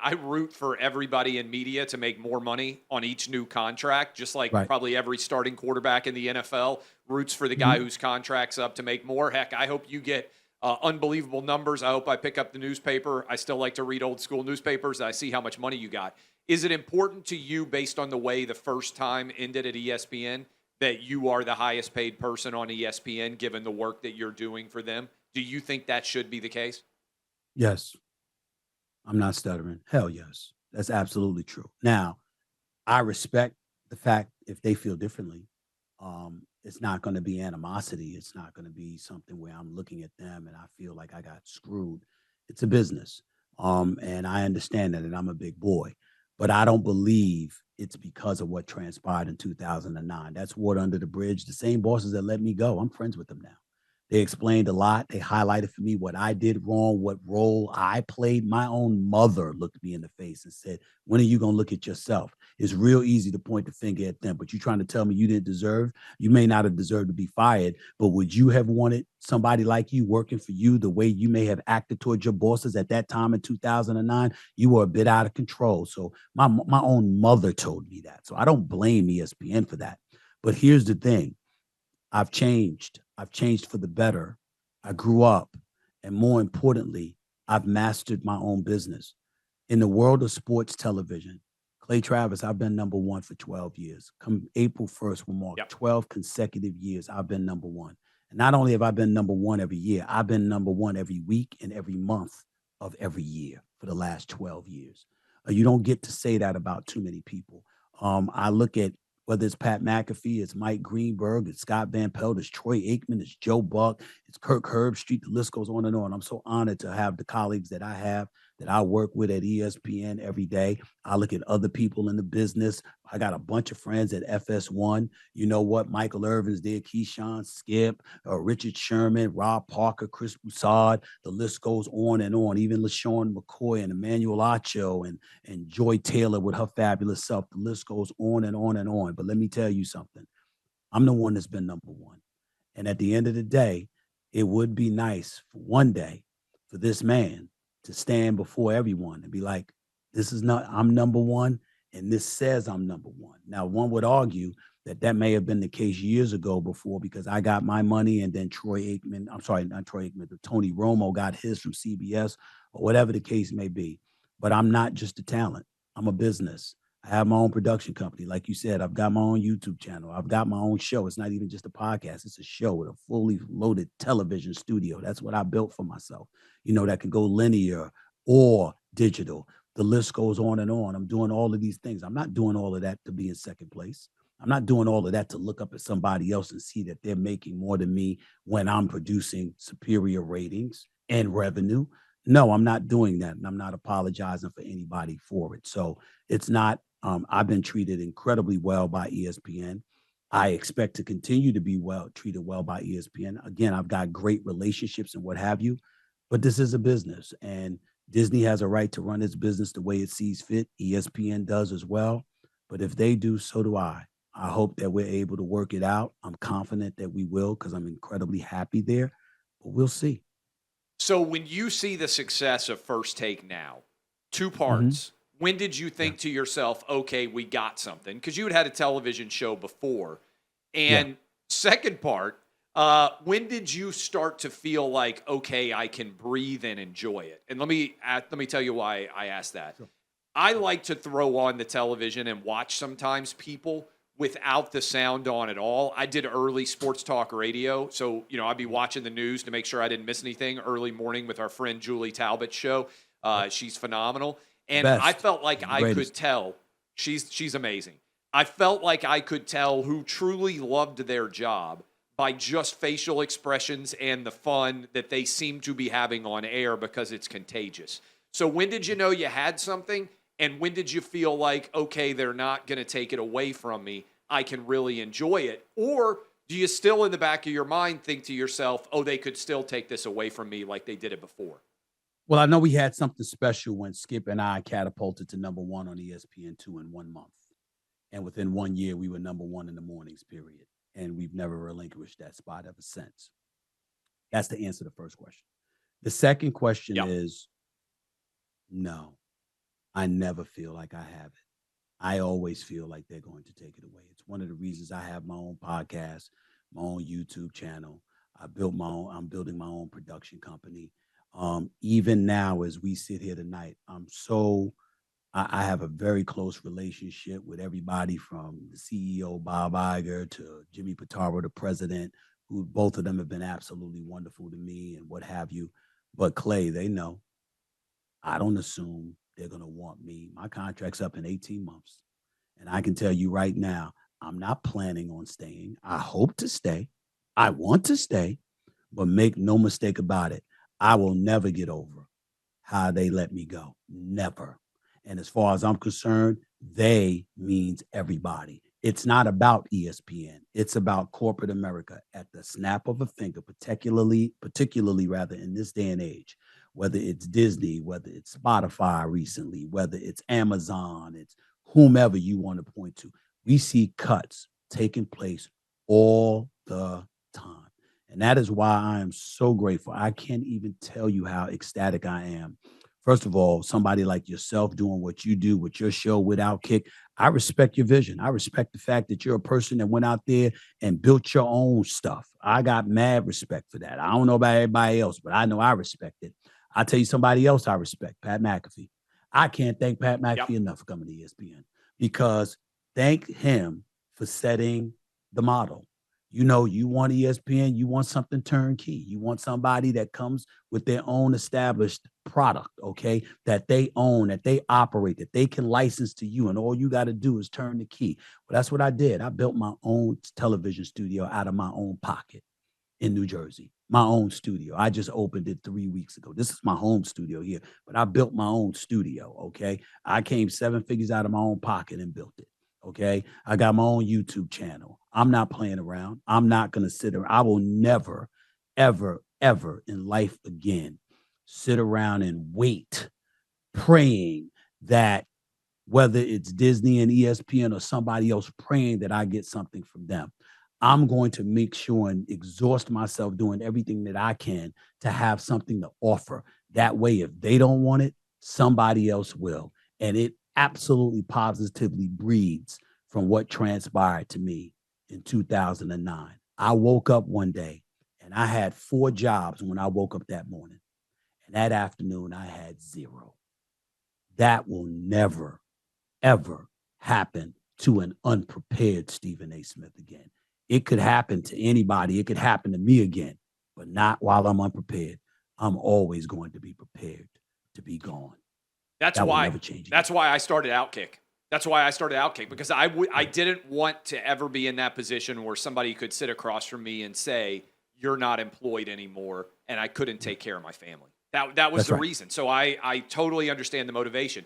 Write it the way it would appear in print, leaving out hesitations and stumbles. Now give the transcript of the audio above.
I root for everybody in media to make more money on each new contract, just like Right. probably every starting quarterback in the NFL roots for the guy Mhm. whose contract's up to make more. Heck, I hope you get unbelievable numbers. I hope I pick up the newspaper. I still like to read old school newspapers. I see how much money you got. Is it important to you, based on the way the first time ended at ESPN, that you are the highest paid person on ESPN, given the work that you're doing for them? Do you think that should be the case? Yes. I'm not stuttering. Hell yes. That's absolutely true. Now, I respect the fact if they feel differently. It's not going to be animosity. It's not going to be something where I'm looking at them and I feel like I got screwed. It's a business. And I understand that, and I'm a big boy, but I don't believe it's because of what transpired in 2009. That's water under the bridge. The same bosses that let me go, I'm friends with them now. They explained a lot. They highlighted for me what I did wrong, what role I played. My own mother looked me in the face and said, "When are you going to look at yourself?" It's real easy to point the finger at them, but you're trying to tell me you didn't deserve, you may not have deserved to be fired, but would you have wanted somebody like you working for you the way you may have acted towards your bosses at that time in 2009? You were a bit out of control. So my own mother told me that. So I don't blame ESPN for that. But here's the thing. I've changed. I've changed for the better. I grew up. And more importantly, I've mastered my own business. In the world of sports television, Clay Travis, I've been number one for 12 years. Come April 1st, will mark Yep. 12 consecutive years I've been number one. And not only have I been number one every year, I've been number one every week and every month of every year for the last 12 years. You don't get to say that about too many people. I look at whether it's Pat McAfee, it's Mike Greenberg, it's Scott Van Pelt, it's Troy Aikman, it's Joe Buck, it's Kirk Herbstreit. The list goes on and on. I'm so honored to have the colleagues that I have, that I work with at ESPN every day. I look at other people in the business. I got a bunch of friends at FS1. You know what? Michael Irvin's there, Keyshawn, Skip, Richard Sherman, Rob Parker, Chris Broussard. The list goes on and on. Even LaShawn McCoy and Emmanuel Acho and Joy Taylor with her fabulous self. The list goes on and on and on. But let me tell you something. I'm the one that's been number one. And at the end of the day, it would be nice for one day for this man to stand before everyone and be like, this is not, I'm number one, and this says I'm number one. Now, one would argue that that may have been the case years ago before because I got my money and then Troy Aikman, I'm sorry, not Troy Aikman, but Tony Romo got his from CBS or whatever the case may be. But I'm not just a talent, I'm a business. I have my own production company. Like you said, I've got my own YouTube channel. I've got my own show. It's not even just a podcast. It's a show with a fully loaded television studio. That's what I built for myself, that can go linear or digital. The list goes on and on. I'm doing all of these things. I'm not doing all of that to be in second place. I'm not doing all of that to look up at somebody else and see that they're making more than me when I'm producing superior ratings and revenue. No, I'm not doing that. And I'm not apologizing for anybody for it. So it's not, I've been treated incredibly well by ESPN. I expect to continue to be treated well by ESPN. Again, I've got great relationships and what have you, but this is a business and Disney has a right to run its business the way it sees fit. ESPN does as well. But if they do, so do I. I hope that we're able to work it out. I'm confident that we will because I'm incredibly happy there, but we'll see. So when you see the success of First Take now, two Hmm. parts. When did you Yeah. think to yourself, okay, we got something? Because you had a television show before. Yeah. And second part, when did you start to feel like, okay, I can breathe and enjoy it? And let me tell you why I asked that. Sure. I Sure. like to throw on the television and watch sometimes people without the sound on at all. I did early sports talk radio. So, I'd be watching the news to make sure I didn't miss anything early morning with our friend Julie Talbot's show. Yep. She's phenomenal. The And I best. felt like She's the I could greatest. tell she's amazing. I felt like I could tell who truly loved their job by just facial expressions and the fun that they seem to be having on air because it's contagious. So when did you know you had something? And when did you feel like, okay, they're not going to take it away from me? I can really enjoy it. Or do you still in the back of your mind think to yourself, oh, they could still take this away from me like they did it before? Well, I know we had something special when Skip and I catapulted to number one on ESPN2 in 1 month. And within 1 year, we were number one in the mornings, period. And we've never relinquished that spot ever since. That's the answer to the first question. The second question Yeah. is no. I never feel like I have it. I always feel like they're going to take it away. It's one of the reasons I have my own podcast, my own YouTube channel. I'm building my own production company. Even now, as we sit here tonight, I have a very close relationship with everybody from the CEO, Bob Iger, to Jimmy Pitaro, the president, who both of them have been absolutely wonderful to me and what have you. But Clay, they know I don't assume they're going to want me. My contract's up in 18 months. And I can tell you right now, I'm not planning on staying. I hope to stay. I want to stay, but make no mistake about it. I will never get over how they let me go. Never. And as far as I'm concerned, they means everybody. It's not about ESPN. It's about corporate America at the snap of a finger, particularly rather in this day and age, whether it's Disney, whether it's Spotify recently, whether it's Amazon, it's whomever you want to point to. We see cuts taking place all the time. And that is why I am so grateful. I can't even tell you how ecstatic I am. First of all, somebody like yourself doing what you do with your show with OutKick, I respect your vision. I respect the fact that you're a person that went out there and built your own stuff. I got mad respect for that. I don't know about everybody else, but I know I respect it. I'll tell you somebody else I respect, Pat McAfee. I can't thank Pat Yep. McAfee enough for coming to ESPN because thank him for setting the model. You know, you want ESPN, you want something turnkey. You want somebody that comes with their own established product, okay, that they own, that they operate, that they can license to you. And all you got to do is turn the key. Well, that's what I did. I built my own television studio out of my own pocket in New Jersey, my own studio. I just opened it 3 weeks ago. This is my home studio here, but I built my own studio, okay? I came 7 figures out of my own pocket and built it. Okay. I got my own YouTube channel. I'm not playing around. I'm not going to sit around. I will never, ever, ever in life again sit around and wait, praying that whether it's Disney and ESPN or somebody else praying that I get something from them. I'm going to make sure and exhaust myself doing everything that I can to have something to offer. That way, if they don't want it, somebody else will. And it absolutely positively breeds from what transpired to me in 2009. I woke up one day and I had 4 jobs when I woke up that morning. And that afternoon, I had 0. That will never, ever happen to an unprepared Stephen A. Smith again. It could happen to anybody. It could happen to me again, but not while I'm unprepared. I'm always going to be prepared to be gone. That's That will why. never change again. That's why I started OutKick. That's why I started OutKick, because I didn't want to ever be in that position where somebody could sit across from me and say, "You're not employed anymore," and I couldn't take care of my family. That was That's the right. reason. So I totally understand the motivation.